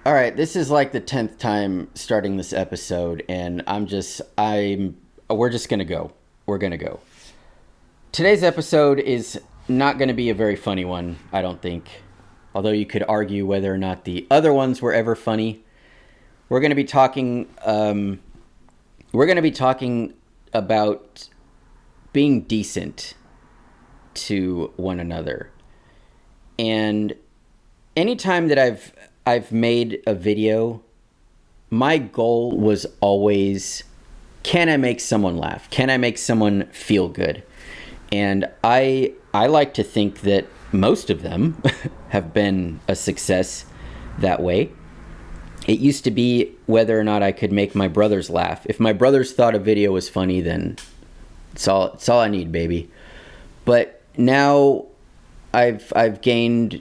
All right, this is like the 10th time starting this episode, and we're just gonna go. We're gonna go. Today's episode is not gonna be a very funny one, I don't think. Although you could argue whether or not the other ones were ever funny. We're gonna be talking. We're gonna be talking about being decent to one another, and anytime that I've made a video, my goal was always, can I make someone laugh? Can I make someone feel good? And I like to think that most of them have been a success that way. It used to be whether or not I could make my brothers laugh. If my brothers thought a video was funny, then it's all I need, baby. But now I've gained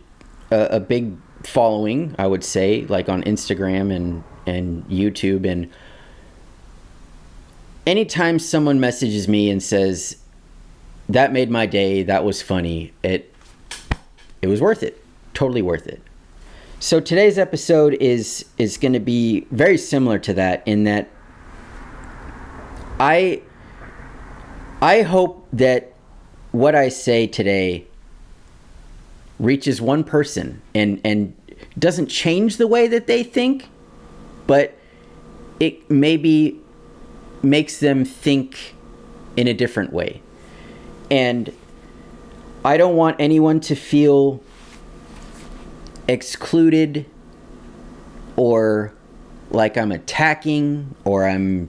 a big following, I would say, like on Instagram and YouTube, and anytime someone messages me and says that made my day, that was funny, it was worth it, totally worth it. So today's episode is going to be very similar to that, in that I hope that what I say today reaches one person and doesn't change the way that they think, but it maybe makes them think in a different way. And I don't want anyone to feel excluded or like I'm attacking or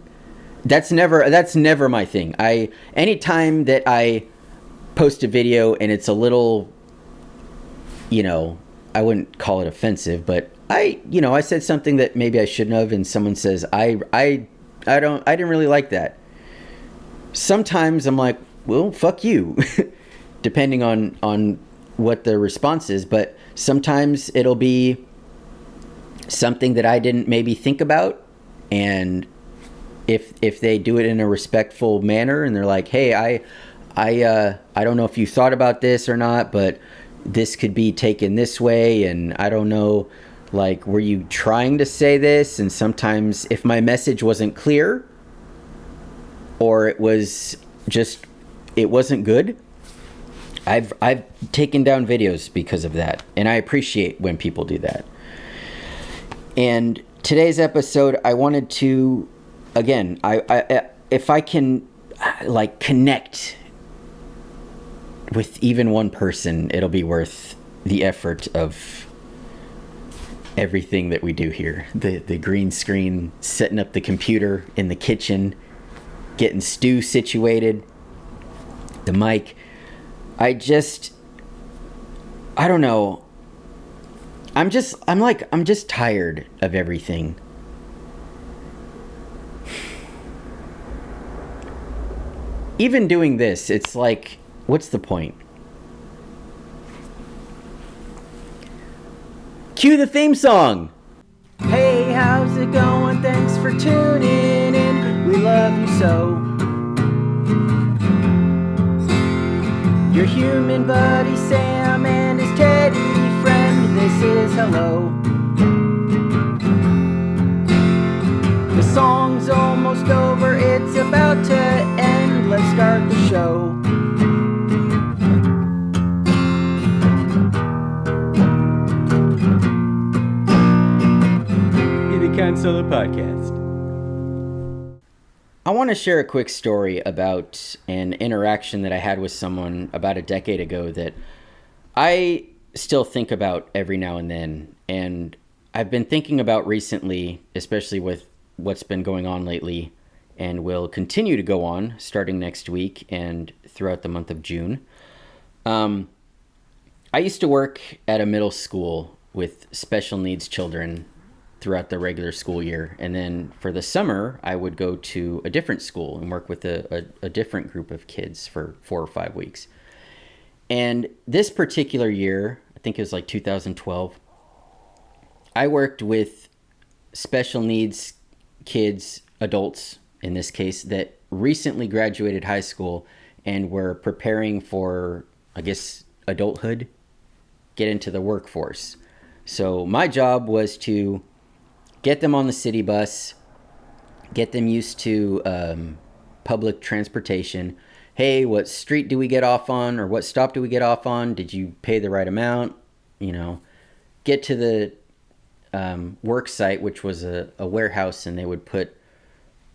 that's never my thing. Anytime that I post a video and it's a little, I wouldn't call it offensive, but I said something that maybe I shouldn't have, and someone says, I didn't really like that. Sometimes I'm like, well, fuck you, depending on what the response is. But sometimes it'll be something that I didn't maybe think about, and if they do it in a respectful manner and they're like, hey, I don't know if you thought about this or not, but this could be taken this way, and I don't know, like, were you trying to say this? And sometimes if my message wasn't clear or it wasn't good, I've taken down videos because of that, and I appreciate when people do that. And today's episode, I wanted to, again, if I can like connect with even one person, it'll be worth the effort of everything that we do here. The green screen, setting up the computer in the kitchen, getting stew situated, the mic. I don't know. I'm just tired of everything. Even doing this, it's like, what's the point? Cue the theme song. Hey, how's it going? Thanks for tuning in. We love you so. Your human buddy Sam and his teddy friend. This is hello. The song's almost over. It's about to end. Let's start the show. Cahn Solo Podcast. I want to share a quick story about an interaction that I had with someone about a decade ago that I still think about every now and then. And I've been thinking about recently, especially with what's been going on lately, and will continue to go on starting next week and throughout the month of June. I used to work at a middle school with special needs children throughout the regular school year. And then for the summer, I would go to a different school and work with a different group of kids for 4 or 5 weeks. And this particular year, I think it was like 2012, I worked with special needs kids, adults in this case, that recently graduated high school and were preparing for, I guess, adulthood, get into the workforce. So my job was to get them on the city bus, get them used to public transportation. Hey, what street do we get off on, or what stop do we get off on? Did you pay the right amount? You know, get to the work site, which was a warehouse, and they would put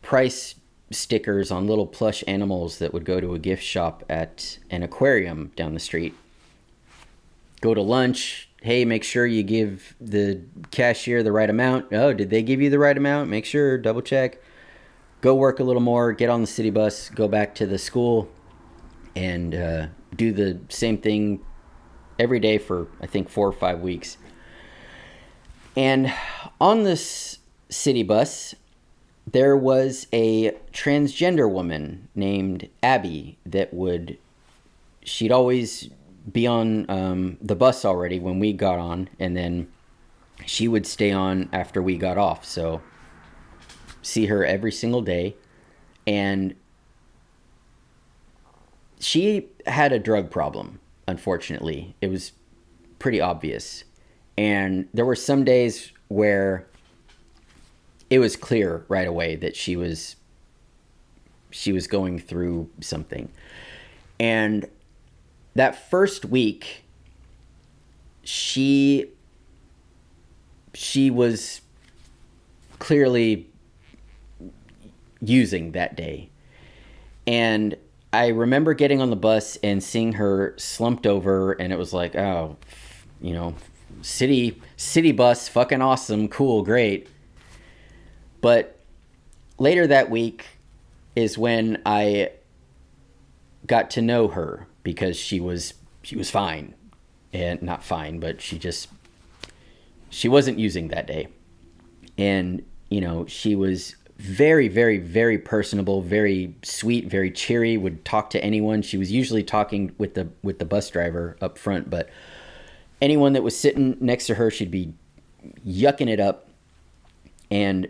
price stickers on little plush animals that would go to a gift shop at an aquarium down the street. Go to lunch. Hey, make sure you give the cashier the right amount. Oh, did they give you the right amount? Make sure, double check. Go work a little more, get on the city bus, go back to the school, and do the same thing every day for, I think, 4 or 5 weeks. And on this city bus, there was a transgender woman named Abby that she'd always be on the bus already when we got on, and then she would stay on after we got off. So see her every single day. And she had a drug problem, unfortunately. It was pretty obvious. And there were some days where it was clear right away that she was going through something. And that first week, she was clearly using that day. And I remember getting on the bus and seeing her slumped over, and it was like, oh, city bus, fucking awesome, cool, great. But later that week is when I got to know her, because she was fine. And not fine, but she wasn't using that day. And, she was very, very, very personable, very sweet, very cheery, would talk to anyone. She was usually talking with the bus driver up front, but anyone that was sitting next to her, she'd be yucking it up. And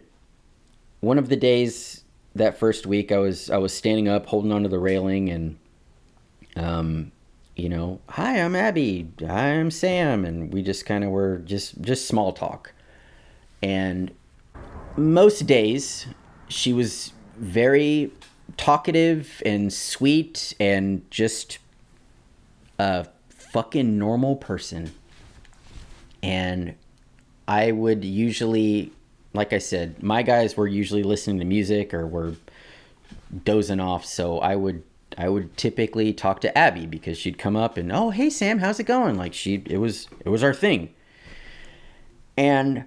one of the days that first week, I was standing up, holding onto the railing, and hi, I'm Abby. Hi, I'm Sam, and we just kind of were just small talk. And most days, she was very talkative and sweet and just a fucking normal person. And I would usually, like I said, my guys were usually listening to music or were dozing off, so I would typically talk to Abby, because she'd come up and, oh, hey Sam, how's it going? Like it was our thing. And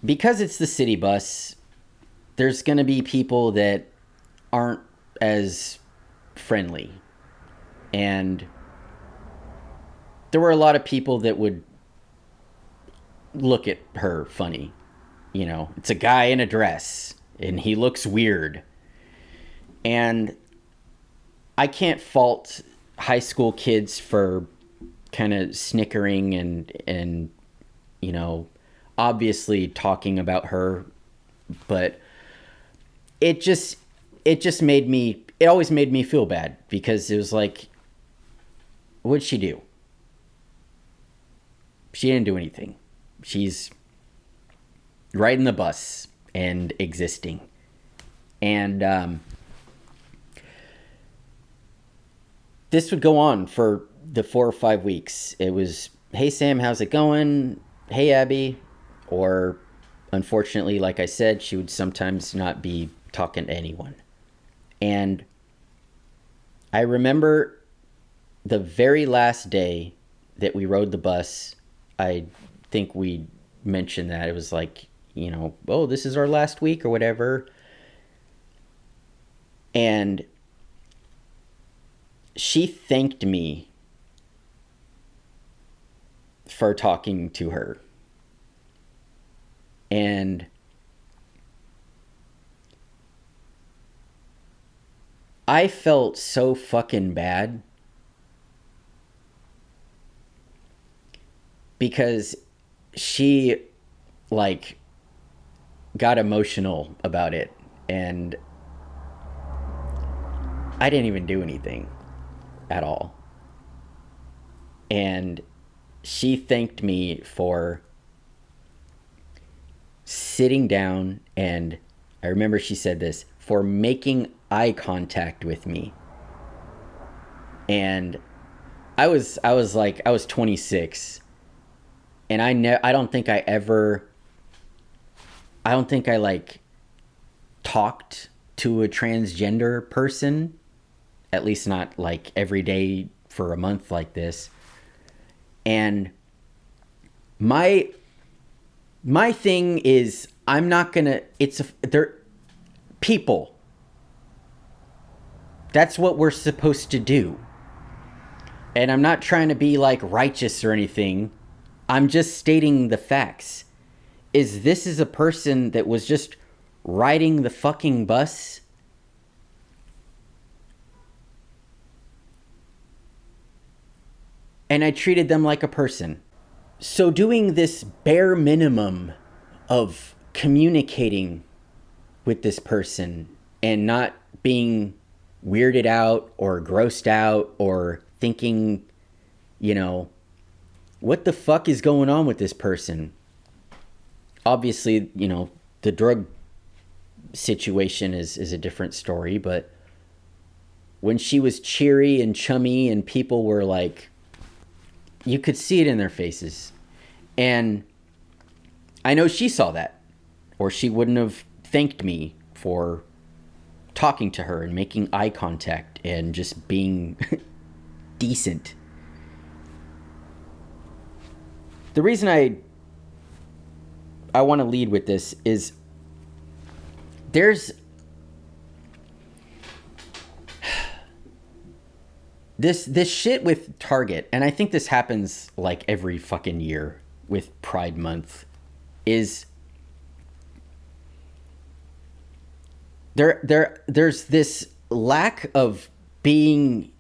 because it's the city bus, there's going to be people that aren't as friendly. And there were a lot of people that would look at her funny. It's a guy in a dress and he looks weird. And I can't fault high school kids for kind of snickering and obviously talking about her, but it always made me feel bad, because it was like, what'd she do? She didn't do anything. She's riding the bus and existing. And this would go on for the 4 or 5 weeks. It was, hey Sam, how's it going? Hey Abby. Or, unfortunately, like I said, she would sometimes not be talking to anyone. And I remember the very last day that we rode the bus, I think we mentioned that. It was like, oh, this is our last week or whatever. And she thanked me for talking to her. And I felt so fucking bad, because she got emotional about it, and I didn't even do anything at all. And she thanked me for sitting down, and I remember she said this, for making eye contact with me. And I was 26, and I don't think I like talked to a transgender person, at least not like every day for a month like this. And my thing is, I'm not gonna, they're people. That's what we're supposed to do. And I'm not trying to be like righteous or anything. I'm just stating the facts. This is a person that was just riding the fucking bus. And I treated them like a person. So doing this bare minimum of communicating with this person and not being weirded out or grossed out or thinking, what the fuck is going on with this person? Obviously, the drug situation is a different story, but when she was cheery and chummy and people were like, you could see it in their faces. And I know she saw that, or she wouldn't have thanked me for talking to her and making eye contact and just being decent. The reason I want to lead with this is there's this shit with Target, and I think this happens like every fucking year with Pride Month, is there's this lack of being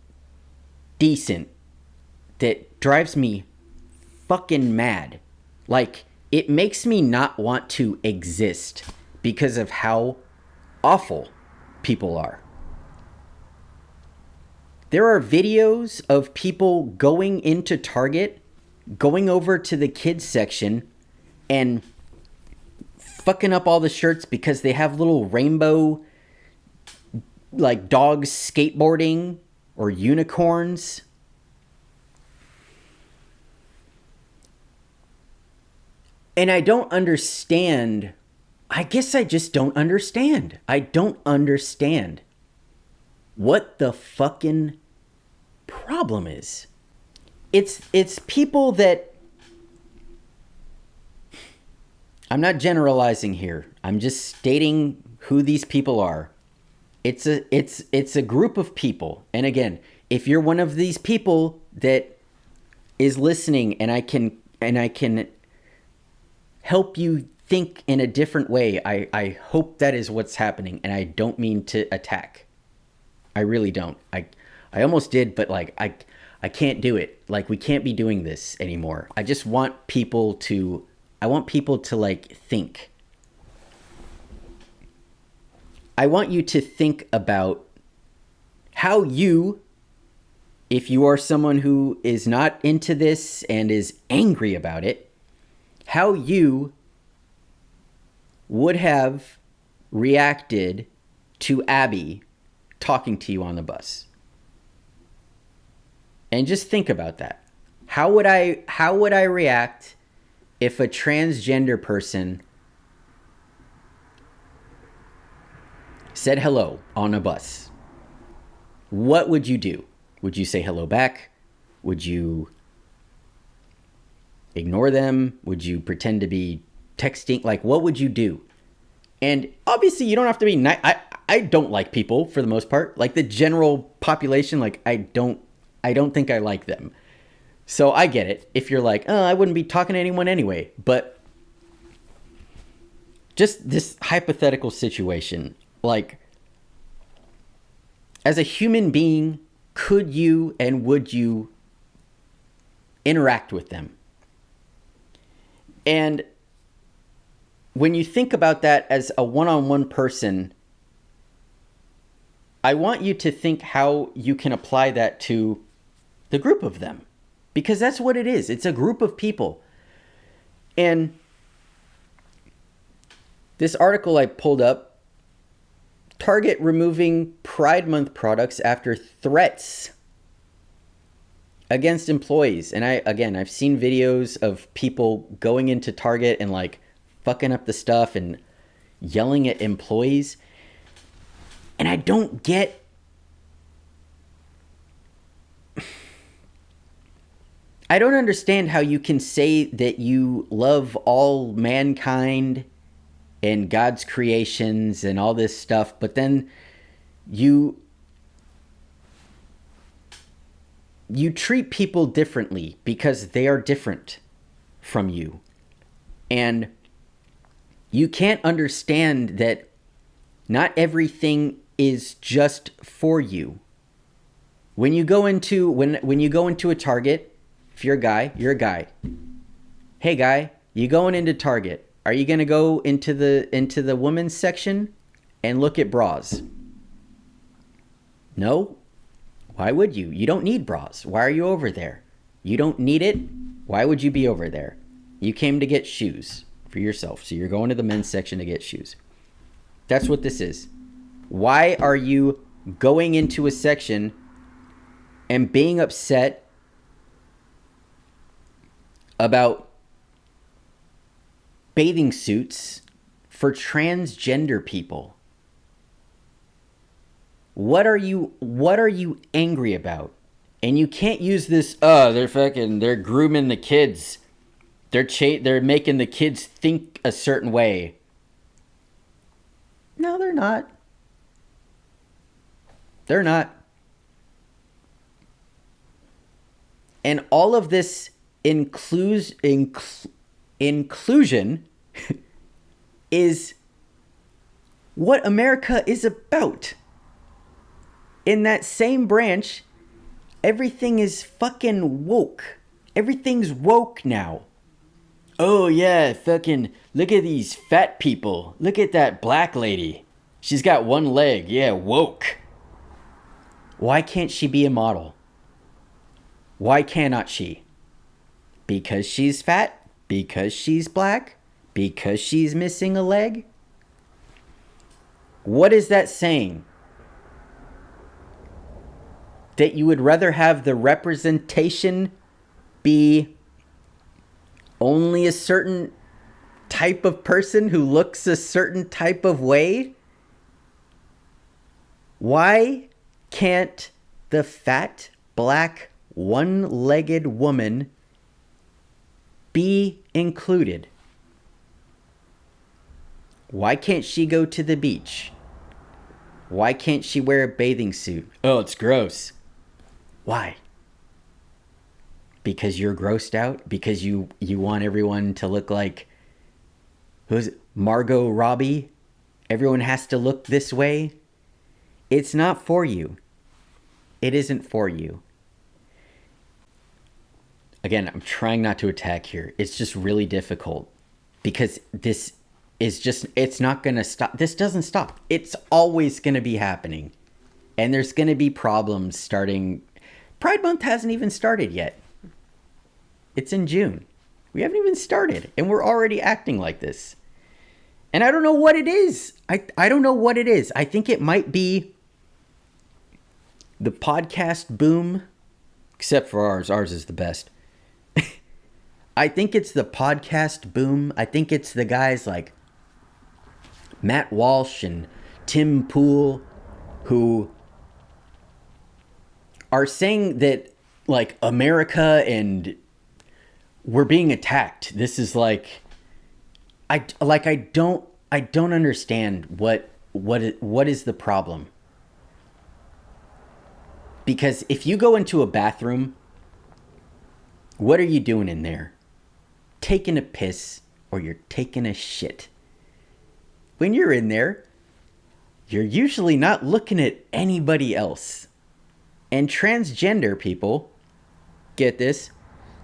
decent that drives me fucking mad. Like, it makes me not want to exist because of how awful people are. There are videos of people going into Target, going over to the kids section, and fucking up all the shirts because they have little rainbow, like, dogs skateboarding or unicorns. And I don't understand. I guess I just don't understand. I don't understand what the fucking problem is. It's people that, I'm not generalizing here. I'm just stating who these people are. It's a group of people. And again, if you're one of these people that is listening, and I can help you think in a different way, I hope that is what's happening, and I don't mean to attack. I really don't. I almost did, but like I can't do it. Like, we can't be doing this anymore. I just want people to like think. I want you to think about how you, if you are someone who is not into this and is angry about it, how you would have reacted to Abby talking to you on the bus. And just think about that. How would I react if a transgender person said hello on a bus? What would you do? Would you say hello back? Would you ignore them? Would you pretend to be texting? Like, what would you do? And obviously you don't have to be nice. I don't like people for the most part. Like, the general population, like, I don't think I like them. So I get it. If you're like, I wouldn't be talking to anyone anyway. But just this hypothetical situation, like, as a human being, could you and would you interact with them? And when you think about that as a one-on-one person, I want you to think how you can apply that to the group of them. Because that's what it is. It's a group of people. And This article I pulled up, Target removing Pride Month products after threats against employees. And I've seen videos of people going into Target and like fucking up the stuff and yelling at employees. And I don't get I don't understand how you can say that you love all mankind and God's creations and all this stuff, but then you treat people differently because they are different from you. And you can't understand that not everything is just for you. When you go into when you go into a Target, if you're a guy, you're a guy. Hey guy, you going into Target. Are you going to go into the women's section and look at bras? No? Why would you? You don't need bras. Why are you over there? You don't need it. Why would you be over there? You came to get shoes for yourself. So you're going to the men's section to get shoes. That's what this is. Why are you going into a section and being upset about bathing suits for transgender people? What are you angry about? And you can't use this, they're grooming the kids. They're making the kids think a certain way. No, they're not. They're not. And all of this inclusion is what America is about. In that same branch, everything is fucking woke. Everything's woke now. Oh yeah, fucking look at these fat people. Look at that black lady. She's got one leg. Yeah, woke. Why can't she be a model? Why cannot she? Because she's fat? Because she's black? Because she's missing a leg? What is that saying? That you would rather have the representation be only a certain type of person who looks a certain type of way? Why can't the fat, black, one-legged woman be included? Why can't she go to the beach? Why can't she wear a bathing suit? Oh, it's gross. Why? Because you're grossed out? Because you want everyone to look like, who's it? Margot Robbie? Everyone has to look this way? It's not for you. It isn't for you. Again, I'm trying not to attack here. It's just really difficult because this is just, it's not going to stop. This doesn't stop. It's always going to be happening. And there's going to be problems starting. Pride Month hasn't even started yet. It's in June. We haven't even started and we're already acting like this. And I don't know what it is. I don't know what it is. I think it might be the podcast boom, except for ours. Ours is the best. I think it's the podcast boom. I think it's the guys like Matt Walsh and Tim Pool who are saying that like America and we're being attacked. This is like I don't understand what is the problem. Because if you go into a bathroom, what are you doing in there? Taking a piss or you're taking a shit. When you're in there, you're usually not looking at anybody else. And transgender people, get this,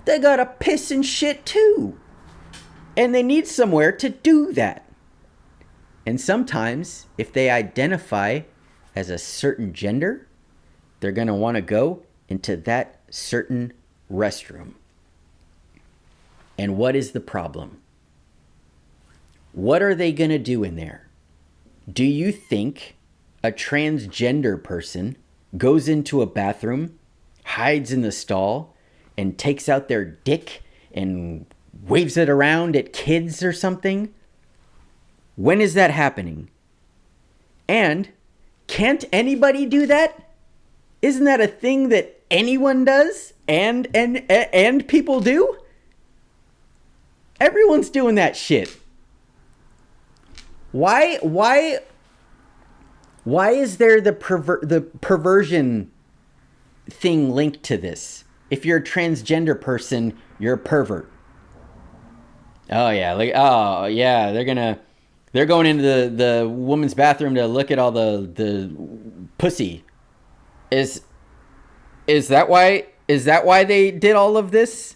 they gotta piss and shit too. And they need somewhere to do that. And sometimes, if they identify as a certain gender, they're going to want to go into that certain restroom. And what is the problem? What are they going to do in there? Do you think a transgender person goes into a bathroom, hides in the stall, and takes out their dick and waves it around at kids or something? When is that happening? And can't anybody do that? Isn't that a thing that anyone does and people do? Everyone's doing that shit. Why is there the perversion thing linked to this? If you're a transgender person, you're a pervert. Oh yeah, they're going into the woman's bathroom to look at all the pussy. Is that why they did all of this?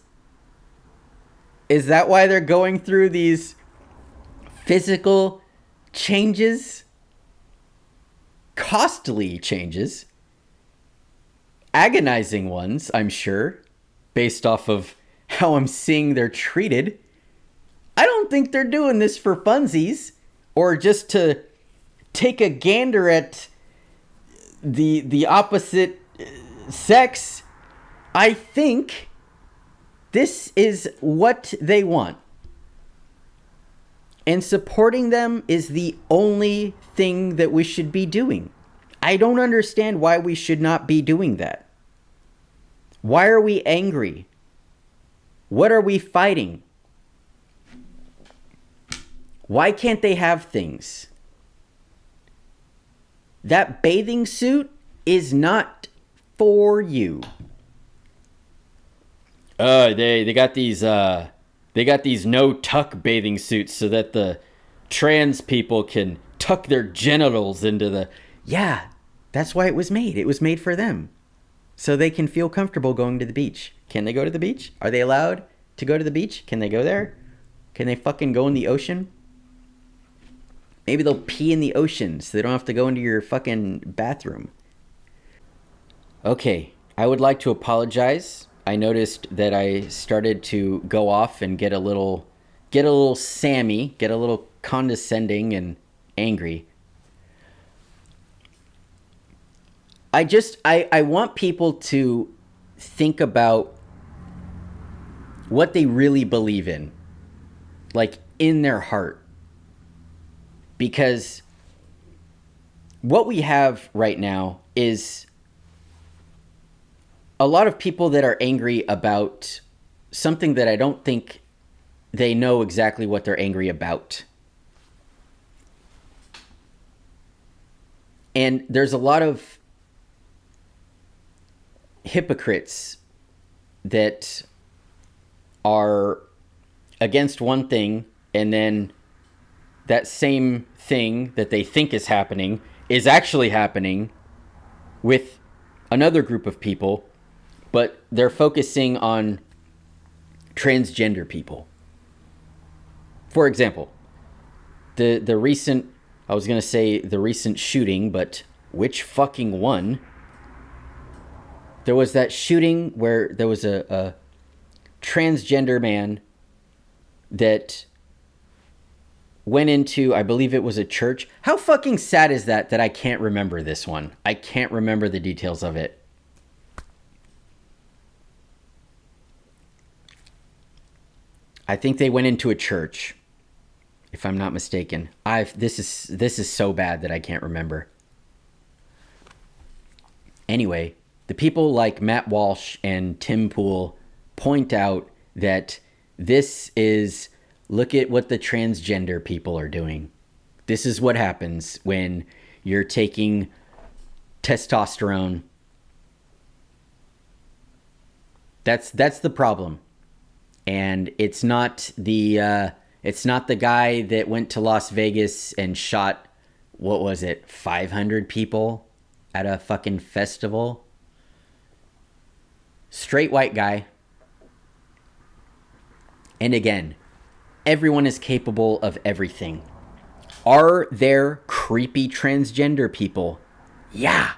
Is that why they're going through these physical changes? Costly changes. Agonizing ones, I'm sure, based off of how I'm seeing they're treated. I don't think they're doing this for funsies or just to take a gander at the opposite sex. I think this is what they want. And supporting them is the only thing that we should be doing. I don't understand why we should not be doing that. Why are we angry? What are we fighting? Why can't they have things? That bathing suit is not for you. They got these no tuck bathing suits so that the trans people can tuck their genitals into the... Yeah, that's why it was made. It was made for them. So they can feel comfortable going to the beach. Can they go to the beach? Are they allowed to go to the beach? Can they go there? Can they fucking go in the ocean? Maybe they'll pee in the ocean so they don't have to go into your fucking bathroom. Okay, I would like to apologize. I noticed that I started to go off and get a little Sammy, get a little condescending and angry. I want people to think about what they really believe in, like in their heart. Because what we have right now is a lot of people that are angry about something that I don't think they know exactly what they're angry about. And there's a lot of hypocrites that are against one thing, and then that same thing that they think is happening is actually happening with another group of people, but they're focusing on transgender people. For example, the recent, I was going to say the recent shooting, but which fucking one? There was that shooting where there was a transgender man that went into, I believe it was a church. How fucking sad is that I can't remember this one? I can't remember the details of it. I think they went into a church, if I'm not mistaken. This is so bad that I can't remember. Anyway, the people like Matt Walsh and Tim Pool point out that this is, look at what the transgender people are doing. This is what happens when you're taking testosterone. That's the problem. And it's not the guy that went to Las Vegas and shot, what was it, 500 people at a fucking festival. Straight white guy. And again, everyone is capable of everything. Are there creepy transgender people? Yeah.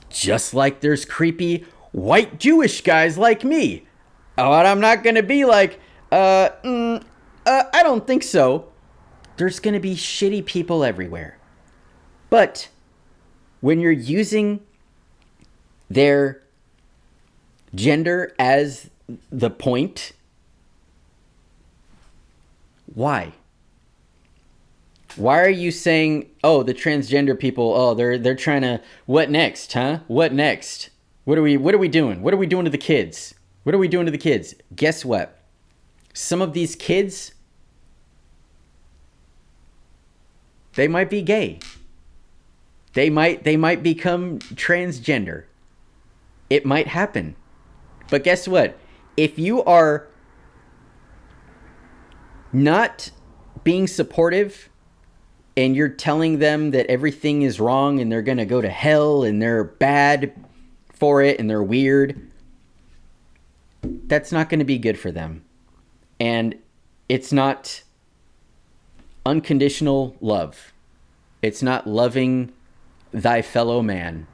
Just like there's creepy white Jewish guys like me. But I'm not going to be like, I don't think so. There's going to be shitty people everywhere. But when you're using their gender as the point, why? Why are you saying, oh, the transgender people, oh, they're trying to, what next, huh? What next? What are we doing? What are we doing to the kids? What are we doing to the kids? Guess what? Some of these kids, they might be gay. They might become transgender. It might happen. But guess what? If you are not being supportive and you're telling them that everything is wrong and they're going to go to hell and they're bad for it and they're weird, that's not going to be good for them. And it's not unconditional love. It's not loving thy fellow man.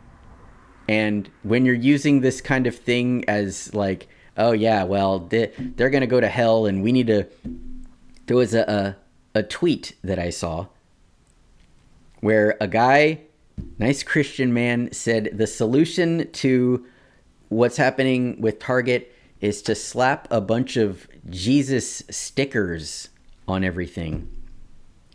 And when you're using this kind of thing as like, oh yeah, well, they're going to go to hell and we need to... There was a tweet that I saw where a guy, nice Christian man, said the solution to what's happening with Target is to slap a bunch of Jesus stickers on everything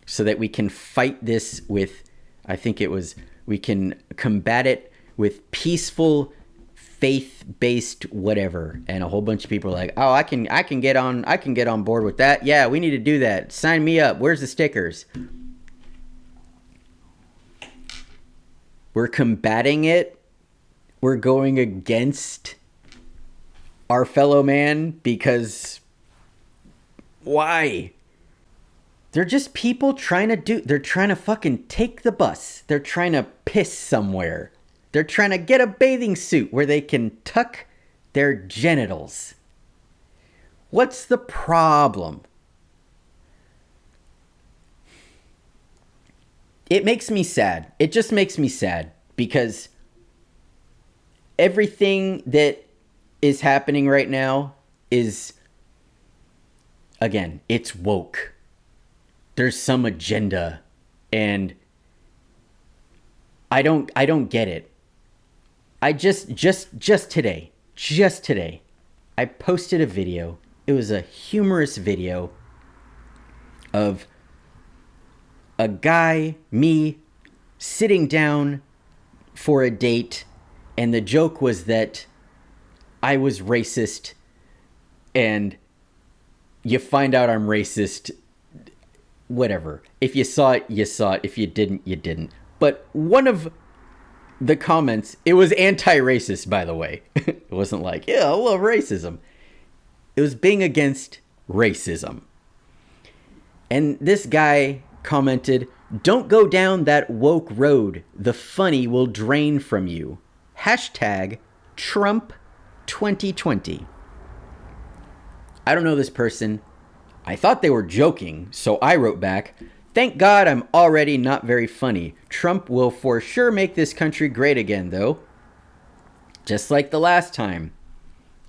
so that we can fight this with, I think it was, we can combat it with peaceful, faith-based whatever. And a whole bunch of people are like, oh, I can get on board with that. Yeah, we need to do that. Sign me up. Where's the stickers? We're combating it. We're going against our fellow man because why? They're just people they're trying to fucking take the bus. They're trying to piss somewhere. They're trying to get a bathing suit where they can tuck their genitals. What's the problem? It makes me sad. It just makes me sad because everything that is happening right now is, again, it's woke. There's some agenda and I don't get it. I just today, I posted a video. It was a humorous video of a guy, me, sitting down for a date, and the joke was that I was racist, and you find out I'm racist, whatever. If you saw it, you saw it. If you didn't, you didn't. But one of the comments, it was anti-racist, by the way. It wasn't like, yeah, I love racism. It was being against racism. And this guy commented, "Don't go down that woke road. The funny will drain from you. Hashtag Trump 2020. I don't know this person. I thought they were joking, so I wrote back, "Thank God I'm already not very funny. Trump will for sure make this country great again, though. Just like the last time."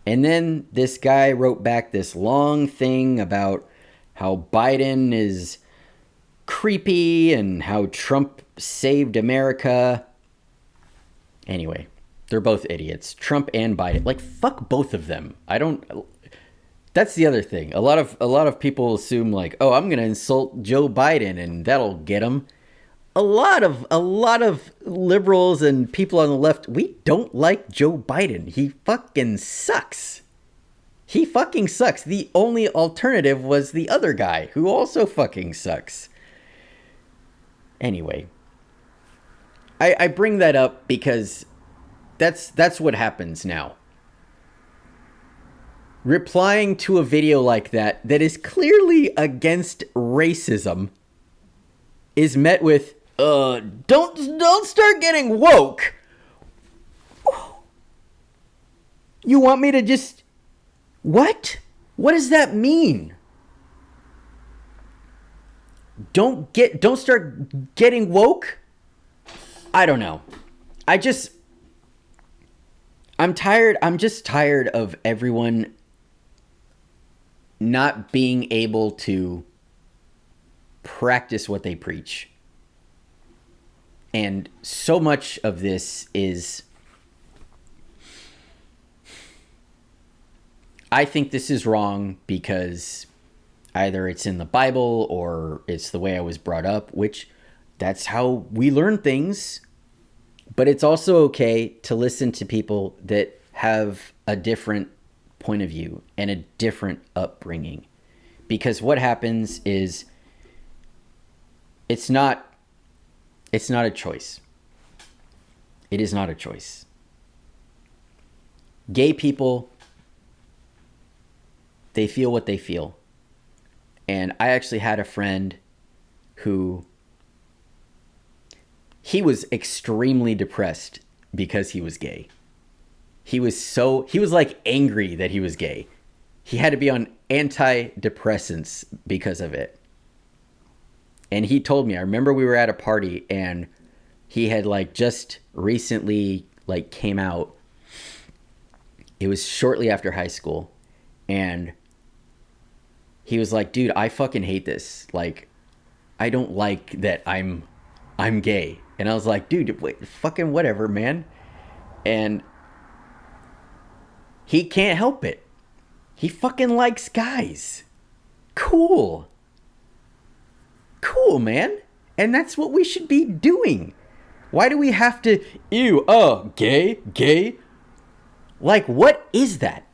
And then this guy wrote back this long thing about how Biden is creepy and how Trump saved America. Anyway, they're both idiots. Trump and Biden. Like, fuck both of them. That's the other thing. A lot of people assume like, oh, I'm going to insult Joe Biden and that'll get him. A lot of liberals and people on the left, we don't like Joe Biden. He fucking sucks. He fucking sucks. The only alternative was the other guy who also fucking sucks. Anyway, I bring that up because that's what happens now. Replying to a video like that is clearly against racism is met with, don't start getting woke. You want me to just, what? What does that mean? Don't start getting woke? I don't know. I'm just tired of everyone not being able to practice what they preach. And so much of this is, I think this is wrong because either it's in the Bible or it's the way I was brought up, which that's how we learn things. But it's also okay to listen to people that have a different point of view and a different upbringing. Because what happens is it's not a choice. It is not a choice. Gay people, they feel what they feel. And I actually had a friend who, he was extremely depressed because he was gay. He was like angry that he was gay. He had to be on antidepressants because of it. And he told me, I remember we were at a party and he had like just recently like came out. It was shortly after high school. And he was like, dude, I fucking hate this. Like, I don't like that I'm gay. And I was like, dude, wait, fucking whatever, man. And he can't help it. He fucking likes guys. Cool. Cool, man. And that's what we should be doing. Why do we have to, gay? Like, what is that?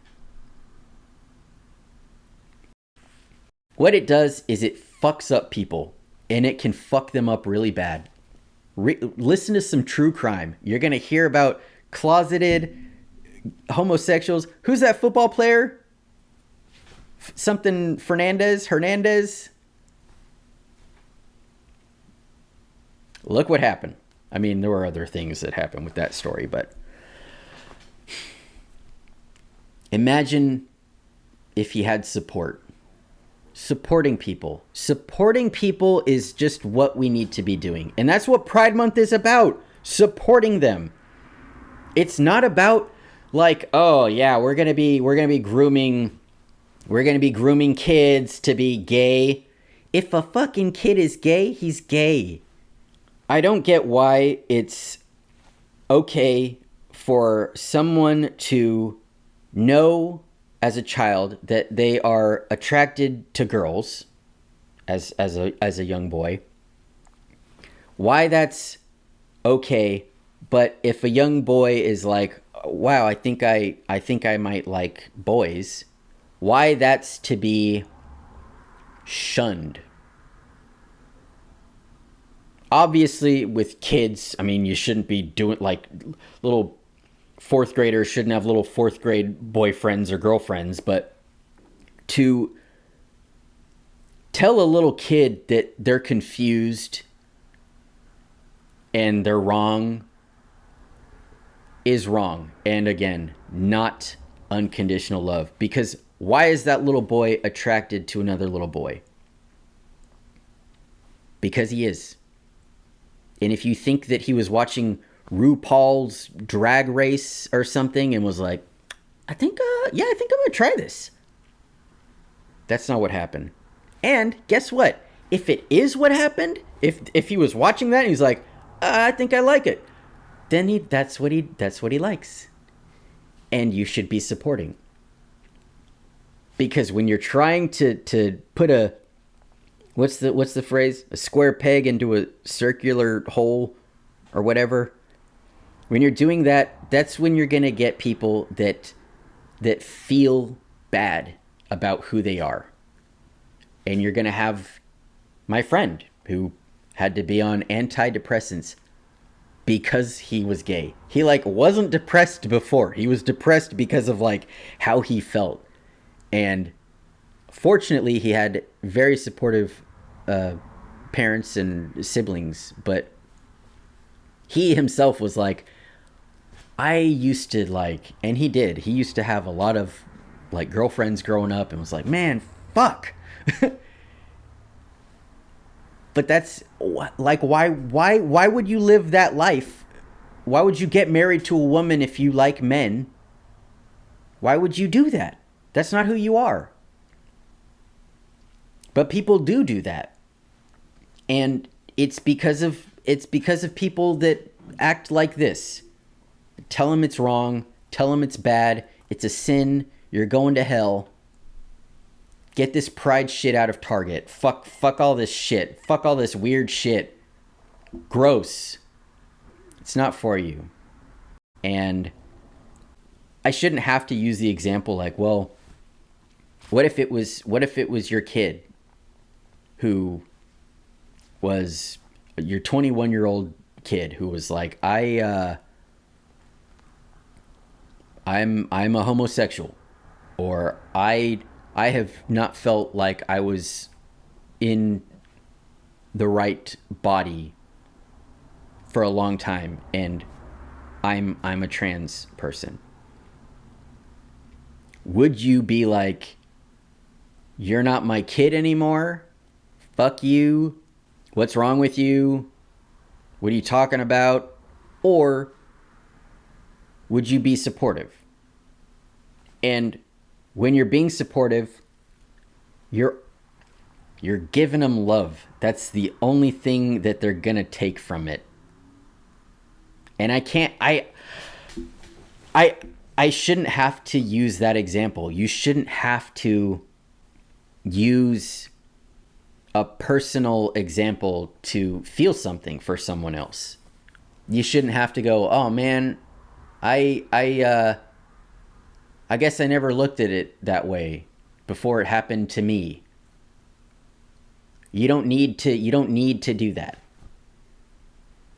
What it does is it fucks up people. And it can fuck them up really bad. Listen to some true crime. You're going to hear about closeted homosexuals. Who's that football player? Something Hernandez. Look what happened. I mean, there were other things that happened with that story, but imagine if he had support. Supporting people. Supporting people is just what we need to be doing. And that's what Pride Month is about. Supporting them. It's not about like, oh yeah, we're gonna be grooming kids to be gay. If a fucking kid is gay, he's gay. I don't get why it's okay for someone to know as a child that they are attracted to girls as a young boy. Why that's okay, but if a young boy is like, wow, I think I might like boys, why that's to be shunned. Obviously, with kids, I mean, you shouldn't be doing like little fourth graders shouldn't have little fourth grade boyfriends or girlfriends, but to tell a little kid that they're confused and they're wrong is wrong. And again, not unconditional love. Because why is that little boy attracted to another little boy? Because he is. And if you think that he was watching RuPaul's Drag Race or something and was like, I think I'm going to try this. That's not what happened. And guess what? If it is what happened, if he was watching that and he's like, I think I like it, then that's what he likes. And you should be supporting. Because when you're trying to put a, what's the phrase? A square peg into a circular hole or whatever. When you're doing that, that's when you're going to get people that feel bad about who they are. And you're going to have my friend who had to be on antidepressants because he was gay. He like wasn't depressed before. He was depressed because of like how he felt. And fortunately, he had very supportive parents and siblings, but he himself was like, I used to like, and he used to have a lot of like girlfriends growing up and was like, man, fuck. But that's like, why would you live that life? Why would you get married to a woman if you like men? Why would you do that? That's not who you are. But people do that. And it's because of people that act like this. Tell them it's wrong, tell them it's bad, it's a sin, you're going to hell. Get this pride shit out of Target. Fuck all this shit. Fuck all this weird shit. Gross. It's not for you. And I shouldn't have to use the example like, well, what if it was your kid who was your 21-year-old kid who was like, I'm a homosexual, or I have not felt like I was in the right body for a long time, and I'm a trans person. Would you be like, you're not my kid anymore? Fuck you. What's wrong with you? What are you talking about? Or would you be supportive? And when you're being supportive, you're giving them love. That's the only thing that they're gonna take from it. And I shouldn't have to use that example. You shouldn't have to use a personal example to feel something for someone else. You shouldn't have to go, oh man, I guess I never looked at it that way before it happened to me. You don't need to do that.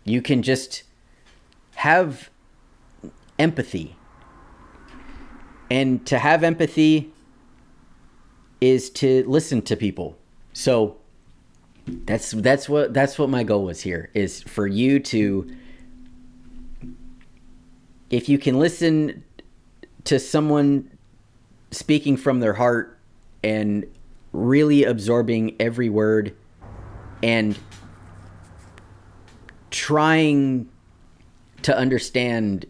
You can just have empathy. And to have empathy is to listen to people. So that's what my goal was here, is for you to, if you can listen to someone speaking from their heart and really absorbing every word and trying to understand,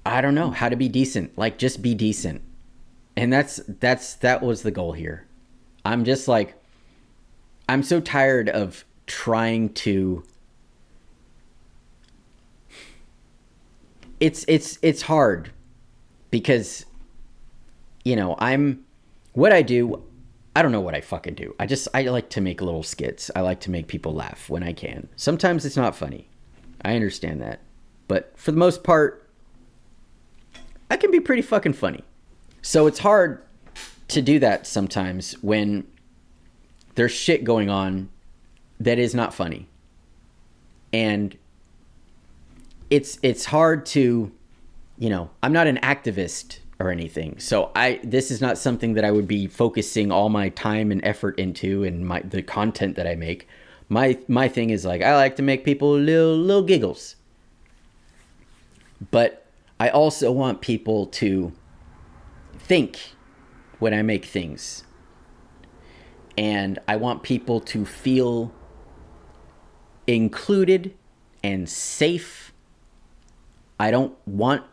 I don't know, how to be decent, like just be decent. And that was the goal here. I'm just like, I'm so tired of trying to, it's hard because, you know, what I do, I don't know what I fucking do. I like to make little skits. I like to make people laugh when I can. Sometimes it's not funny. I understand that. But for the most part, I can be pretty fucking funny. So it's hard to do that sometimes when there's shit going on that is not funny. And it's hard to, you know, I'm not an activist or anything. So this is not something that I would be focusing all my time and effort into, and the content that I make. My thing is like, I like to make people little giggles. But I also want people to think when I make things. And I want people to feel included and safe. I don't want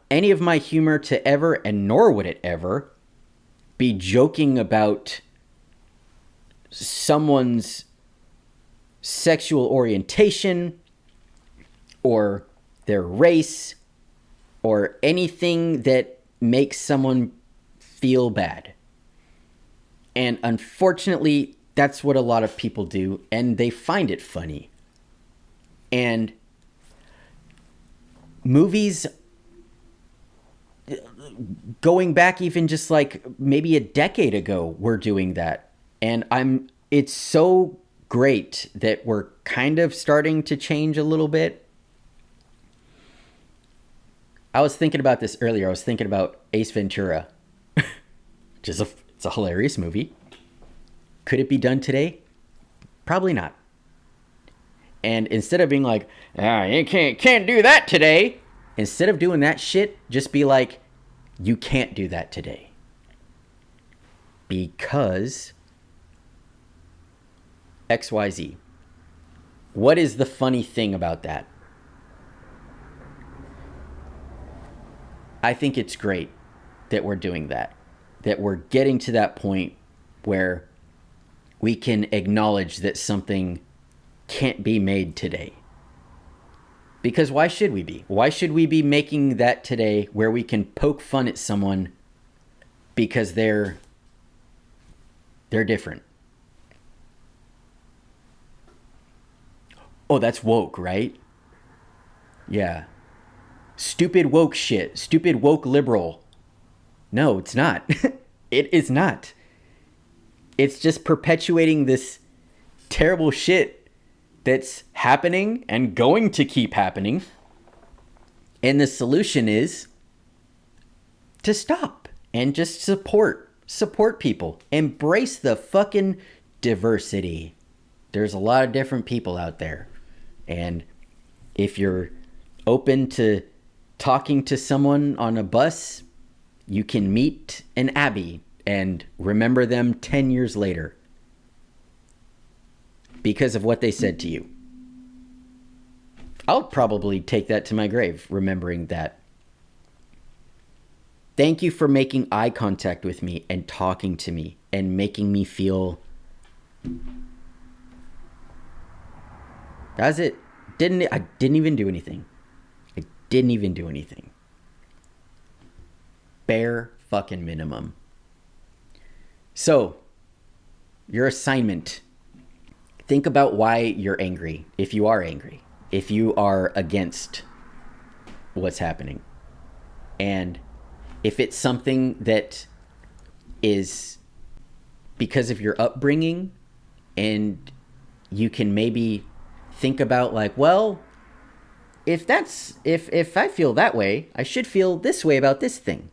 any of my humor to ever, and nor would it ever, be joking about someone's sexual orientation or their race or anything that makes someone feel bad. And unfortunately, that's what a lot of people do, and they find it funny. And movies, going back even just like maybe a decade ago, were doing that. And it's so great that we're kind of starting to change a little bit. I was thinking about this earlier. I was thinking about Ace Ventura, which is it's a hilarious movie. Could it be done today? Probably not. And instead of being like, you can't do that today, instead of doing that shit, just be like, you can't do that today. Because XYZ. What is the funny thing about that? I think it's great that we're doing that. That we're getting to that point where we can acknowledge that something can't be made today. Because why should we be? Why should we be making that today where we can poke fun at someone because they're different? Oh, that's woke, right? Yeah. Stupid woke shit. Stupid woke liberal. No, it's not. It is not. It's just perpetuating this terrible shit that's happening and going to keep happening. And the solution is to stop and just support people. Embrace the fucking diversity. There's a lot of different people out there. And if you're open to talking to someone on a bus, you can meet an Abby and remember them 10 years later because of what they said to you. I'll probably take that to my grave, remembering that. Thank you for making eye contact with me and talking to me and making me feel... That's it. I didn't even do anything. Bare fucking minimum. So, your assignment. Think about why you're angry, if you are angry, if you are against what's happening. And if it's something that is because of your upbringing, and you can maybe think about like, well, if I feel that way, I should feel this way about this thing.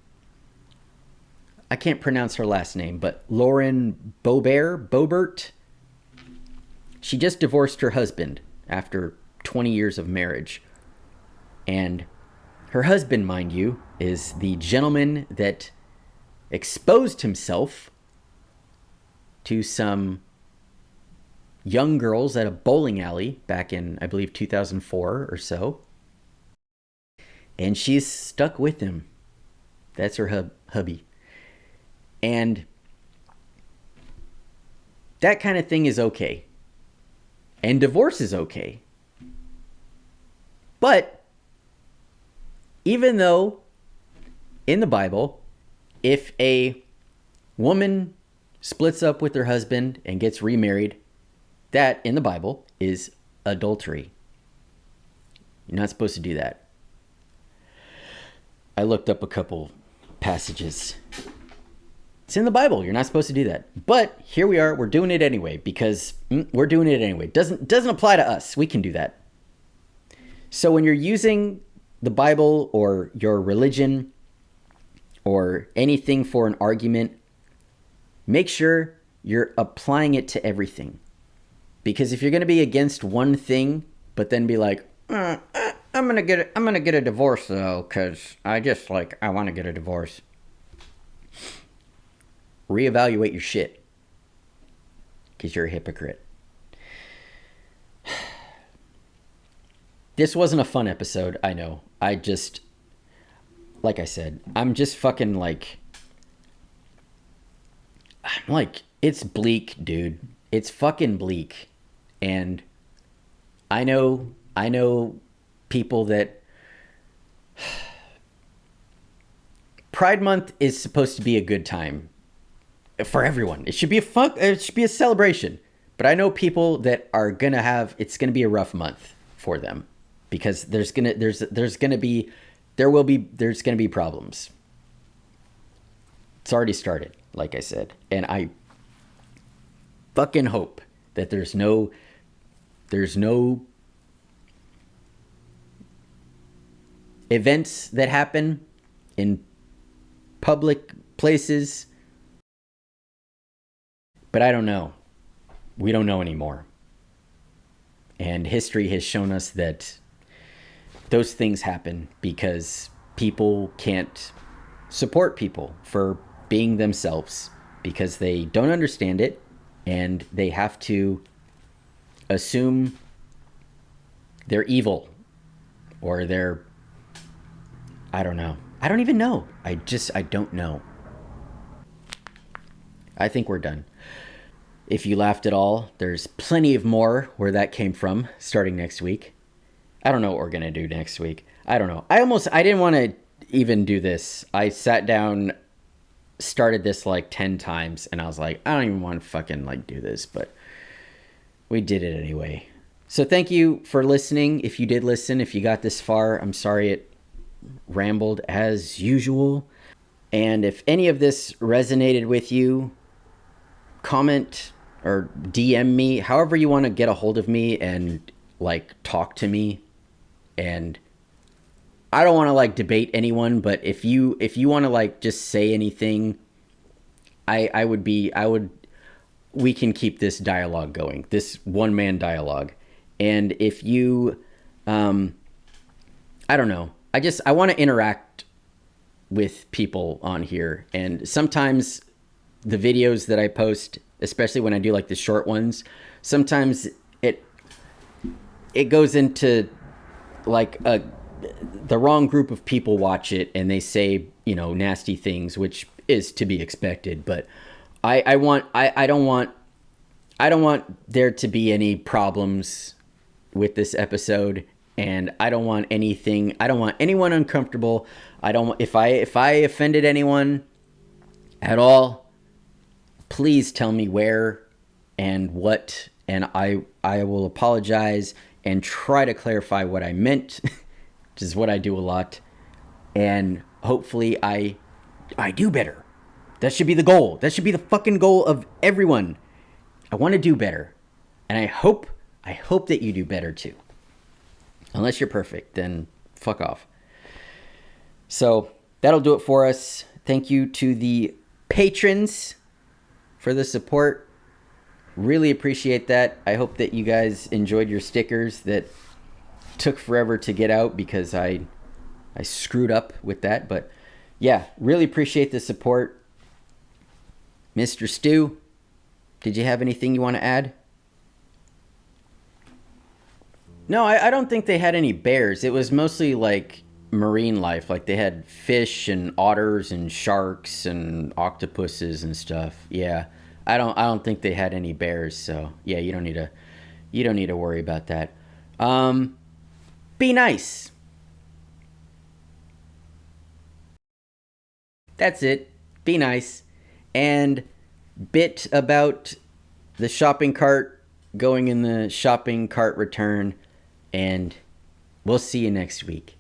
I can't pronounce her last name, but Lauren Boebert. She just divorced her husband after 20 years of marriage. And her husband, mind you, is the gentleman that exposed himself to some young girls at a bowling alley back in, I believe, 2004 or so. And she's stuck with him. That's her hubby. And that kind of thing is okay. And divorce is okay. But even though in the Bible, if a woman splits up with her husband and gets remarried, that in the Bible is adultery. You're not supposed to do that. I looked up a couple passages. It's in the Bible. You're not supposed to do that. But here we are. We're doing it anyway because we're doing it anyway. Doesn't apply to us. We can do that. So when you're using the Bible or your religion or anything for an argument, make sure you're applying it to everything. Because if you're going to be against one thing, but then be like, I'm gonna get a divorce though, because I want to get a divorce. Reevaluate your shit, because you're a hypocrite. This wasn't a fun episode, I know. Like I said, I'm just fucking it's bleak, dude. It's fucking bleak. And I know people that... Pride Month is supposed to be a good time for everyone. It should be a celebration. But I know people that are gonna have... It's gonna be a rough month for them. Because there's gonna be problems. It's already started, like I said. And I fucking hope that there's no events that happen in public places. But I don't know. We don't know anymore. And history has shown us that those things happen because people can't support people for being themselves because they don't understand it and they have to assume they're evil or they're... I don't know. I don't even know. I don't know. I think we're done. If you laughed at all, there's plenty of more where that came from starting next week. I don't know what we're going to do next week. I don't know. I didn't want to even do this. I sat down, started this like 10 times, and I was like, I don't even want to fucking like do this, but we did it anyway. So thank you for listening. If you did listen, if you got this far, I'm sorry it rambled as usual. And if any of this resonated with you, comment or DM me, however you want to get a hold of me and like talk to me. And I don't want to like debate anyone, but if you want to like just say anything, we can keep this dialogue going, this one man dialogue. And if you, I don't know, I want to interact with people on here. And sometimes the videos that I post, especially when I do like the short ones, sometimes it goes into like the wrong group of people watch it and they say, you know, nasty things, which is to be expected. But I don't want there to be any problems with this episode, and I don't want anyone uncomfortable. If I offended anyone at all, please tell me where and what, and I will apologize and try to clarify what I meant, which is what I do a lot. And hopefully I do better. That should be the goal. That should be the fucking goal of everyone. I want to do better. And I hope that you do better too. Unless you're perfect, then fuck off. So that'll do it for us. Thank you to the patrons for the support. Really appreciate that. I hope that you guys enjoyed your stickers that took forever to get out because I screwed up with that. But yeah, really appreciate the support. Mr. Stu, did you have anything you want to add? No, I don't think they had any bears. It was mostly like marine life. Like they had fish and otters and sharks and octopuses and stuff. Yeah. I don't think they had any bears, so yeah, you don't need to worry about that. Be nice. That's it. Be nice. And bit about the shopping cart going in the shopping cart return, and we'll see you next week.